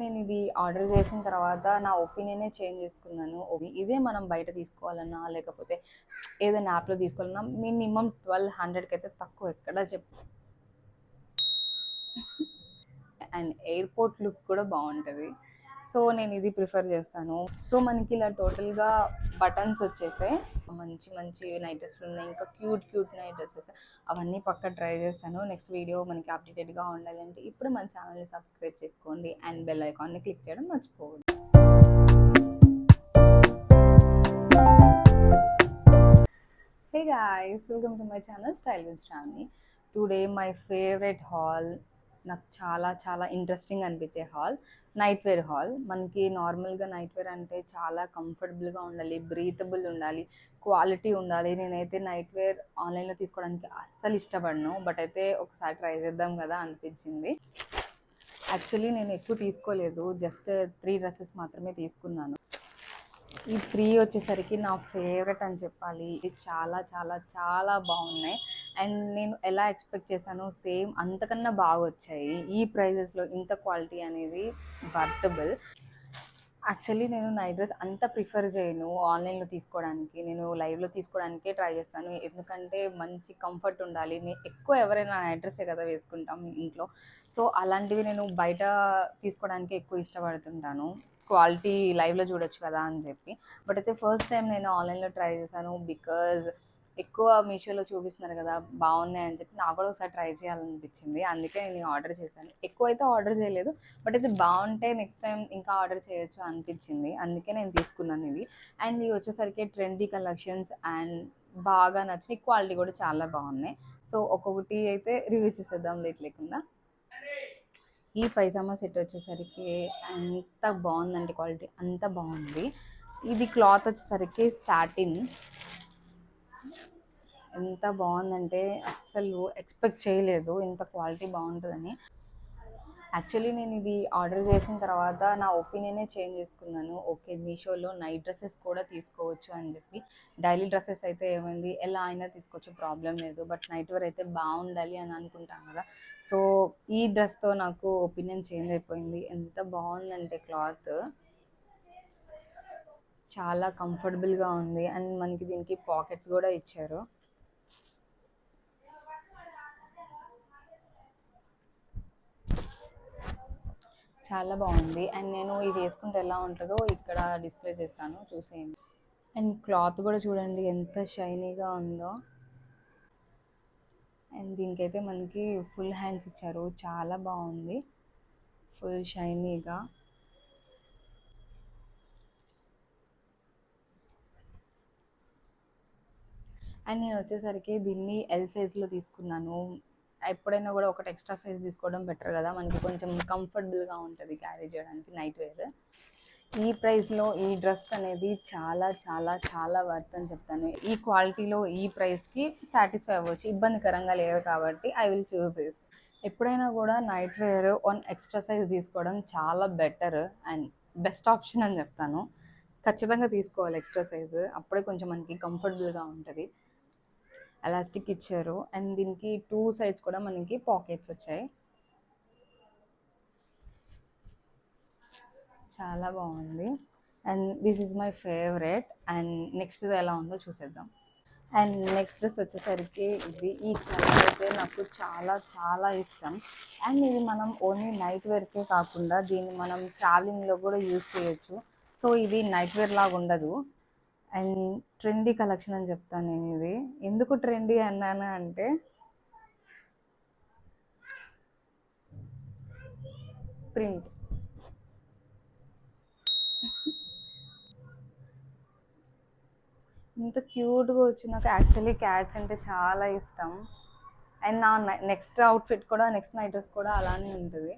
నేను ఇది ఆర్డర్ చేసిన తర్వాత నా ఒపీనియనే చేంజ్ చేసుకున్నాను. ఇదే మనం బయట తీసుకోవాలన్నా లేకపోతే ఏదైనా యాప్లో తీసుకోవాలన్నా మినిమం 1200కి అయితే తక్కువ ఎక్కడ అండ్ ఎయిర్పోర్ట్ లుక్ కూడా బాగుంటుంది. సో నేను ఇది ప్రిఫర్ చేస్తాను. సో మనకి ఇలా టోటల్గా బటన్స్ వచ్చేసాయి. మంచి మంచి నైట్ డ్రెస్లు ఉన్నాయి, ఇంకా క్యూట్ నైట్ డ్రెస్సెస్ అవన్నీ పక్క ట్రై చేస్తాను. నెక్స్ట్ వీడియో మనకి అప్డేటెడ్గా ఉండాలంటే ఇప్పుడు మన ఛానల్ని సబ్స్క్రైబ్ చేసుకోండి అండ్ బెల్ ఐకాన్ని క్లిక్ చేయడం మర్చిపోవద్దు. Hey guys, welcome to my channel Style with Shravani. Today my favorite haul, నాకు చాలా చాలా ఇంట్రెస్టింగ్ అనిపించే హాల్ నైట్ వేర్ హాల్. మనకి నార్మల్గా నైట్ వేర్ అంటే చాలా కంఫర్టబుల్గా ఉండాలి, బ్రీతబుల్ ఉండాలి, క్వాలిటీ ఉండాలి. నేనైతే నైట్ వేర్ ఆన్లైన్లో తీసుకోవడానికి అస్సలు ఇష్టపడను, బట్ అయితే ఒకసారి ట్రై చేద్దాం కదా అనిపించింది. యాక్చువల్లీ నేను ఎక్కువ తీసుకోలేదు, జస్ట్ 3 డ్రెస్సెస్ మాత్రమే తీసుకున్నాను. ఈ 3 వచ్చేసరికి నా ఫేవరెట్ అని చెప్పాలి. ఇది చాలా చాలా చాలా బాగున్నాయి అండ్ నేను ఎలా ఎక్స్పెక్ట్ చేశానో సేమ్ అంతకన్నా బాగా వచ్చాయి. ఈ ప్రైజెస్లో ఇంత క్వాలిటీ అనేది వర్తబుల్. యాక్చువల్లీ నేను నైట్ డ్రెస్ అంత ప్రిఫర్ చేయను ఆన్లైన్లో తీసుకోవడానికి, నేను లైవ్లో తీసుకోవడానికే ట్రై చేస్తాను. ఎందుకంటే మంచి కంఫర్ట్ ఉండాలి. ఎక్కువ ఎవరైనా నైట్ డ్రెస్సే కదా వేసుకుంటాం ఇంట్లో. సో అలాంటివి నేను బయట తీసుకోవడానికి ఎక్కువ ఇష్టపడుతుంటాను, క్వాలిటీ లైవ్లో చూడొచ్చు కదా అని చెప్పి. బట్ అయితే ఫస్ట్ టైం నేను ఆన్లైన్లో ట్రై చేశాను, బికాజ్ ఎక్కువ మీషోలో చూపిస్తున్నారు కదా బాగున్నాయి అని చెప్పి నాకు కూడా ఒకసారి ట్రై చేయాలనిపించింది. అందుకే నేను ఆర్డర్ చేశాను. ఎక్కువ అయితే ఆర్డర్ చేయలేదు, బట్ అయితే బాగుంటే నెక్స్ట్ టైం ఇంకా ఆర్డర్ చేయొచ్చు అనిపించింది, అందుకే నేను తీసుకున్నాను ఇది. అండ్ ఇవి వచ్చేసరికి ట్రెండీ కలెక్షన్స్ అండ్ బాగా నచ్చిన క్వాలిటీ కూడా చాలా బాగున్నాయి. సో ఒక్కొక్కటి అయితే రివ్యూ చేసేద్దాం లేట్ లేకుండా. ఈ పైజామా సెట్ వచ్చేసరికి ఎంత బాగుందంటే క్వాలిటీ అంత బాగుంది. ఇది క్లాత్ వచ్చేసరికి సాటిన్, ఎంత బాగుందంటే అస్సలు ఎక్స్పెక్ట్ చేయలేదు ఇంత క్వాలిటీ బాగుంటుందని. యాక్చువల్లీ నేను ఇది ఆర్డర్ చేసిన తర్వాత నా ఒపీనియనే చేంజ్ చేసుకున్నాను. ఓకే, మీషోలో నైట్ డ్రెస్సెస్ కూడా తీసుకోవచ్చు అని చెప్పి. డైలీ డ్రెస్సెస్ అయితే ఏమైంది ఎలా అయినా తీసుకోవచ్చు, ప్రాబ్లం లేదు, బట్ నైట్ వేర్ అయితే బాగుండాలి అని అనుకుంటాం కదా. సో ఈ డ్రెస్తో నాకు ఒపీనియన్ చేంజ్ అయిపోయింది. ఎంత బాగుందంటే క్లాత్ చాలా కంఫర్టబుల్గా ఉంది అండ్ మనకి దీనికి పాకెట్స్ కూడా ఇచ్చారు. చాలా బాగుంది అండ్ నేను ఇది వేసుకుంటే ఎలా ఉంటుందో ఇక్కడ డిస్ప్లే చేస్తాను, చూసేయండి. అండ్ క్లాత్ కూడా చూడండి ఎంత షైనీగా ఉందో. అండ్ దీనికైతే మనకి ఫుల్ హ్యాండ్స్ ఇచ్చారు, చాలా బాగుంది, ఫుల్ షైనీగా. అండ్ నేను వచ్చేసరికి దీన్ని ఎల్ సైజ్లో తీసుకున్నాను. ఎప్పుడైనా కూడా ఒకటి ఎక్స్ట్రా సైజ్ తీసుకోవడం బెటర్ కదా, మనకి కొంచెం కంఫర్టబుల్గా ఉంటుంది క్యారీ చేయడానికి నైట్ వేర్. ఈ ప్రైస్లో ఈ డ్రెస్ అనేది చాలా చాలా చాలా వర్త్ అని చెప్తాను. ఈ క్వాలిటీలో ఈ ప్రైస్కి సాటిస్ఫై అవ్వచ్చు, ఇబ్బందికరంగా లేదు కాబట్టి ఐ విల్ చూస్ దిస్. ఎప్పుడైనా కూడా నైట్ వేర్ 1 ఎక్స్ట్రా సైజ్ తీసుకోవడం చాలా బెటర్ అండ్ బెస్ట్ ఆప్షన్ అని చెప్తాను. ఖచ్చితంగా తీసుకోవాలి ఎక్స్ట్రా సైజు, అప్పుడే కొంచెం మనకి కంఫర్టబుల్గా ఉంటుంది. ఎలాస్టిక్ ఇచ్చారు అండ్ దీనికి 2 సైడ్స్ కూడా మనకి పాకెట్స్ వచ్చాయి. చాలా బాగుంది and this is my favourite. And next ఎలా ఉందో చూసేద్దాం. అండ్ నెక్స్ట్ డ్రెస్ వచ్చేసరికి ఇది, ఈ కలర్ అయితే నాకు చాలా చాలా ఇష్టం. అండ్ ఇది మనం ఓన్లీ నైట్ వేర్కే కాకుండా దీన్ని మనం ట్రావెలింగ్లో కూడా యూజ్ చేయొచ్చు. సో ఇది నైట్ వేర్ లాగా ఉండదు అండ్ ట్రెండీ కలెక్షన్ అని చెప్తాను నేను. ఇది ఎందుకు ట్రెండీ అన్నాను అంటే ప్రింట్, ఇంత క్యూట్గా వచ్చి. నాకు యాక్చువల్లీ క్యాట్స్ అంటే చాలా ఇష్టం అండ్ నా నెక్స్ట్ అవుట్ఫిట్ కూడా, నెక్స్ట్ నైట్ డ్రెస్ కూడా అలానే ఉంటుంది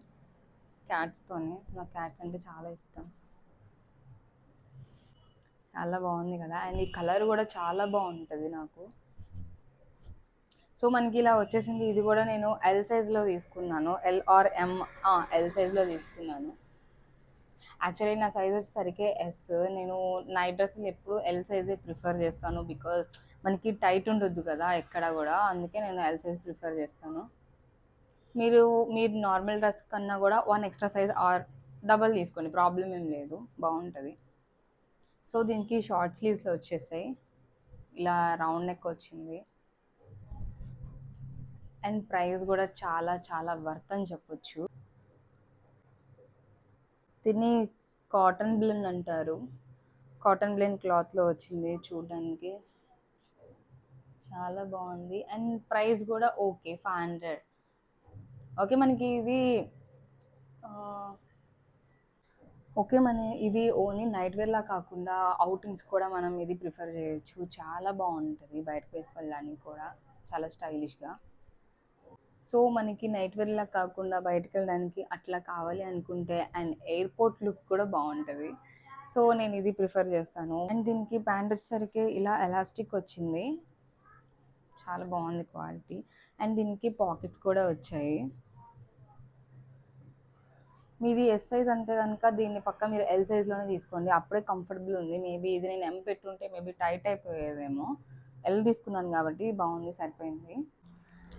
క్యాట్స్తోనే. నాకు క్యాట్స్ అంటే చాలా ఇష్టం. చాలా బాగుంది కదా అండ్ ఈ కలర్ కూడా చాలా బాగుంటుంది నాకు. సో మనకి ఇలా వచ్చేసింది. ఇది కూడా నేను ఎల్ సైజ్లో తీసుకున్నాను, ఎల్ ఆర్ ఎం, ఎల్ సైజ్లో తీసుకున్నాను. యాక్చువల్లీ నా సైజ్ వచ్చేసరికి ఎస్. నేను నైట్ డ్రెస్సులు ఎప్పుడు ఎల్ సైజే ప్రిఫర్ చేస్తాను, బికాజ్ మనకి టైట్ ఉండొద్దు కదా ఎక్కడ కూడా, అందుకే నేను ఎల్ సైజ్ ప్రిఫర్ చేస్తాను. మీరు నార్మల్ డ్రెస్ కన్నా కూడా 1 ఎక్స్ట్రా సైజ్ ఆర్ డబల్ తీసుకోండి, ప్రాబ్లం ఏం లేదు, బాగుంటుంది. సో దీనికి షార్ట్ స్లీవ్స్ వచ్చేసాయి, ఇలా రౌండ్ నెక్ వచ్చింది. అండ్ ప్రైస్ కూడా చాలా చాలా వర్త్ అని చెప్పొచ్చు. దీన్ని కాటన్ బ్లెండ్ అంటారు. కాటన్ బ్లెండ్ క్లాత్లో వచ్చింది, చూడడానికి చాలా బాగుంది. అండ్ ప్రైస్ కూడా ఓకే, 500. ఓకే మనకి ఇది ఓకే మన ఇది ఓన్లీ నైట్ వేర్లా కాకుండా అవుటింగ్స్ కూడా మనం ఇది ప్రిఫర్ చేయొచ్చు. చాలా బాగుంటుంది బయటకు వేసుకెళ్ళడానికి కూడా, చాలా స్టైలిష్గా. సో మనకి నైట్ వేర్లా కాకుండా బయటకు వెళ్ళడానికి అట్లా కావాలి అనుకుంటే అండ్ ఎయిర్పోర్ట్ లుక్ కూడా బాగుంటుంది. సో నేను ఇది ప్రిఫర్ చేస్తాను. అండ్ దీనికి ప్యాంట్ వచ్చేసరికి ఇలా ఎలాస్టిక్ వచ్చింది, చాలా బాగుంది క్వాలిటీ. అండ్ దీనికి పాకెట్స్ కూడా వచ్చాయి. మీది ఎస్ సైజ్ అంతే కనుక దీన్ని పక్క మీరు ఎల్ సైజ్లోనే తీసుకోండి, అప్పుడే కంఫర్టబుల్ ఉంది. మేబీ ఇది నేను ఎం పెట్టుంటే మేబీ టైట్ అయిపోయేదేమో. ఎల్ తీసుకున్నాను కాబట్టి బాగుంది, సరిపోయింది.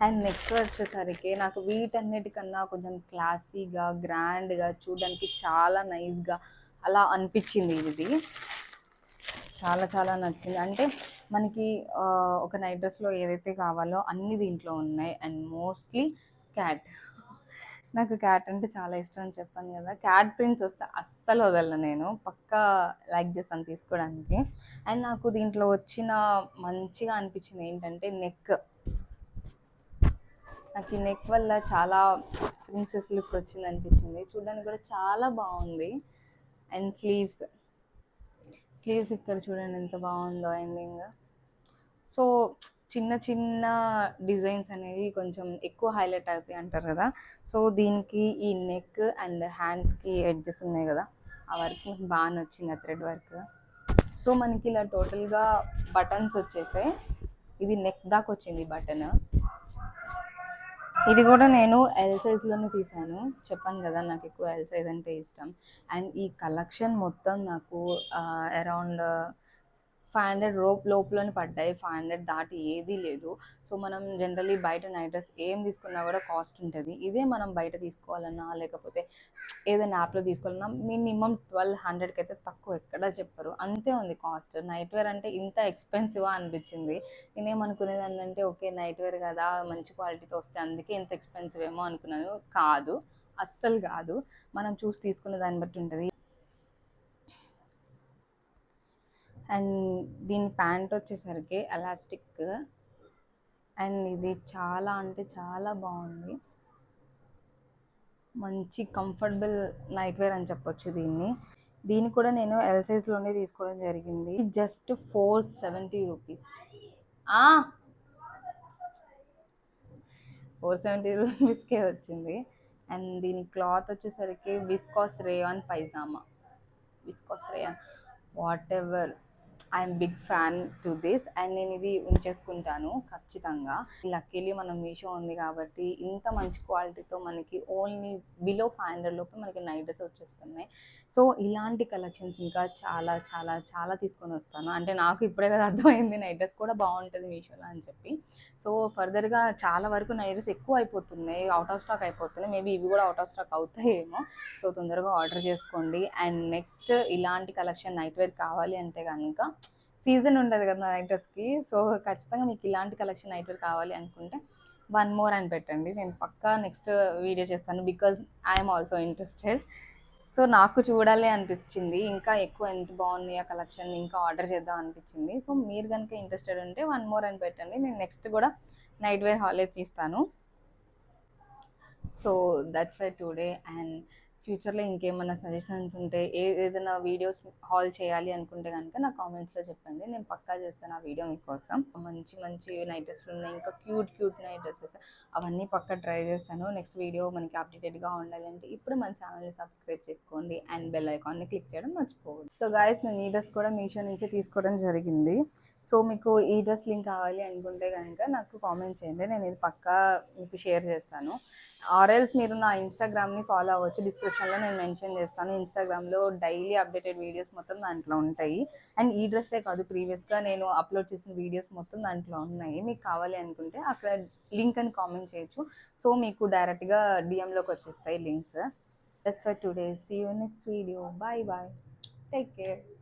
అండ్ నెక్స్ట్ వచ్చేసరికి నాకు వీటన్నిటికన్నా కొంచెం క్లాసీగా గ్రాండ్గా చూడడానికి చాలా నైస్గా అలా అనిపించింది. ఇది చాలా చాలా నచ్చింది. అంటే మనకి ఒక నైట్ డ్రెస్లో ఏదైతే కావాలో అన్ని దీంట్లో ఉన్నాయి. అండ్ మోస్ట్లీ క్యాట్, నాకు క్యాట్ అంటే చాలా ఇష్టం అని చెప్పాను కదా. క్యాట్ ప్రింట్స్ వస్తే అస్సలు వదలను, నేను పక్కా లైక్ చేస్తాను తీసుకోవడానికి. అండ్ నాకు దీంట్లో వచ్చిన మంచిగా అనిపించింది ఏంటంటే నెక్. నాకు ఈ నెక్ వల్ల చాలా ప్రిన్సెస్ లుక్ వచ్చింది అనిపించింది, చూడడానికి కూడా చాలా బాగుంది. అండ్ స్లీవ్స్ ఇక్కడ చూడండి ఎంత బాగుందో ఎండింగ్. సో చిన్న చిన్న డిజైన్స్ అనేవి కొంచెం ఎక్కువ హైలైట్ అవుతాయి అంటారు కదా. సో దీనికి ఈ నెక్ అండ్ హ్యాండ్స్కి ఎడ్జెస్ ఉన్నాయి కదా, ఆ వర్క్ నాకు బాగా నచ్చింది, ఆ థ్రెడ్ వర్క్. సో మనకి ఇలా టోటల్గా బటన్స్ వచ్చేసాయి. ఇది నెక్ దాకా వచ్చింది బటన్. ఇది కూడా నేను ఎల్ సైజ్లోనే తీసాను, చెప్పాను కదా నాకు ఎక్కువ ఎల్ సైజ్ అంటే ఇష్టం. అండ్ ఈ కలెక్షన్ మొత్తం నాకు అరౌండ్ 500 లోపులోనే పడ్డాయి, 500 దాటి ఏదీ లేదు. సో మనం జనరల్లీ బయట నైట్ డ్రెస్ ఏం తీసుకున్నా కూడా కాస్ట్ ఉంటుంది. ఇదే మనం బయట తీసుకోవాలన్నా లేకపోతే ఏదైనా యాప్లో తీసుకోవాలన్నా మినిమం 1200కి అయితే తక్కువ ఎక్కడా చెప్పరు, అంతే ఉంది కాస్ట్. నైట్ వేర్ అంటే ఇంత ఎక్స్పెన్సివా అనిపించింది. నేనేమనుకునేది అంటే ఓకే నైట్ వేర్ కదా మంచి క్వాలిటీతో వస్తే అందుకే ఇంత ఎక్స్పెన్సివ్ ఏమో అనుకున్నాను. కాదు, అస్సలు కాదు, మనం చూసి తీసుకునే దాన్ని బట్టి ఉంటుంది. అండ్ దీని ప్యాంట్ వచ్చేసరికి ఎలాస్టిక్. అండ్ ఇది చాలా అంటే చాలా బాగుంది, మంచి కంఫర్టబుల్ నైట్ వేర్ అని చెప్పొచ్చు దీన్ని కూడా నేను ఎల్ సైజ్లోనే తీసుకోవడం జరిగింది. జస్ట్ 470 రూపీస్, 470 రూపీస్కే వచ్చింది. అండ్ దీని క్లాత్ వచ్చేసరికి విస్కాస్ రేయాన్ పైజామా, viscose rayon whatever, I'm big fan to this. And నేను ఇది ఉంచేసుకుంటాను ఖచ్చితంగా. లక్కీలీ మనం మీషో ఉంది కాబట్టి ఇంత మంచి క్వాలిటీతో మనకి ఓన్లీ బిలో 500 లోపు మనకి నైట్ డ్రెస్ వచ్చేస్తున్నాయి. సో ఇలాంటి కలెక్షన్స్ ఇంకా చాలా చాలా చాలా తీసుకొని వస్తాను. అంటే నాకు ఇప్పుడే కదా అర్థమైంది నైట్ డ్రెస్ కూడా బాగుంటుంది మీషోలో అని చెప్పి. సో ఫర్దర్గా చాలా వరకు నైట్ డ్రెస్ ఎక్కువ అయిపోతున్నాయి, అవుట్ ఆఫ్ స్టాక్ అయిపోతున్నాయి. మేబీ ఇవి కూడా అవుట్ ఆఫ్ స్టాక్ అవుతాయేమో. సో తొందరగా ఆర్డర్ చేసుకోండి. అండ్ నెక్స్ట్ ఇలాంటి కలెక్షన్ నైట్ వేర్ కావాలి అంటే కనుక సీజన్ ఉంటుంది కదా నైట్ డ్రెస్కి, సో ఖచ్చితంగా మీకు ఇలాంటి కలెక్షన్ నైట్ వేర్ కావాలి అనుకుంటే వన్ మోర్ అని పెట్టండి, నేను పక్కా నెక్స్ట్ వీడియో చేస్తాను. Because I'm also interested. So నాకు చూడాలి అనిపించింది, ఇంకా ఎక్కువ ఎంత బాగుంది ఆ కలెక్షన్, ఇంకా ఆర్డర్ చేద్దాం అనిపించింది. సో మీరు కనుక ఇంట్రెస్టెడ్ ఉంటే వన్ మోర్ అని పెట్టండి, నేను నెక్స్ట్ కూడా నైట్ వేర్ హాలే తీస్తాను. So that's why today. And ఫ్యూచర్లో ఇంకేమైనా సజెషన్స్ ఉంటే ఏదైనా వీడియోస్ హాల్ చేయాలి అనుకుంటే కనుక నా కామెంట్స్లో చెప్పండి, నేను పక్కా చేస్తాను ఆ వీడియో మీకోసం. మంచి మంచి నైట్ డ్రెస్లు ఉన్నాయి, ఇంకా క్యూట్ క్యూట్ నైట్ డ్రెస్సెస్, అవన్నీ పక్కా ట్రై చేస్తాను. నెక్స్ట్ వీడియో మనకి అప్డేటెడ్గా ఉండాలంటే ఇప్పుడు మన ఛానల్ని సబ్స్క్రైబ్ చేసుకోండి అండ్ బెల్ ఐకాన్ని క్లిక్ చేయడం మర్చిపోవద్దు. సో గాయస్ నేను ఈ డ్రెస్ కూడా మీషో నుంచి తీసుకోవడం జరిగింది. సో మీకు ఈ డ్రెస్ లింక్ కావాలి అనుకుంటే కనుక నాకు కామెంట్ చేయండి, నేను ఇది పక్కా మీకు షేర్ చేస్తాను. ఆర్ఎల్స్ మీరు నా ఇన్స్టాగ్రామ్ని ఫాలో అవ్వచ్చు, డిస్క్రిప్షన్లో నేను మెన్షన్ చేస్తాను. ఇన్స్టాగ్రామ్లో డైలీ అప్డేటెడ్ వీడియోస్ మొత్తం దాంట్లో ఉంటాయి. అండ్ ఈ డ్రెస్సే కాదు, ప్రీవియస్గా నేను అప్లోడ్ చేసిన వీడియోస్ మొత్తం దాంట్లో ఉన్నాయి. మీకు కావాలి అనుకుంటే అక్కడ లింక్ అని కామెంట్ చేయొచ్చు. సో మీకు డైరెక్ట్గా డిఎంలోకి వచ్చేస్తాయి links. For today. See you next video. Bye bye. Take care.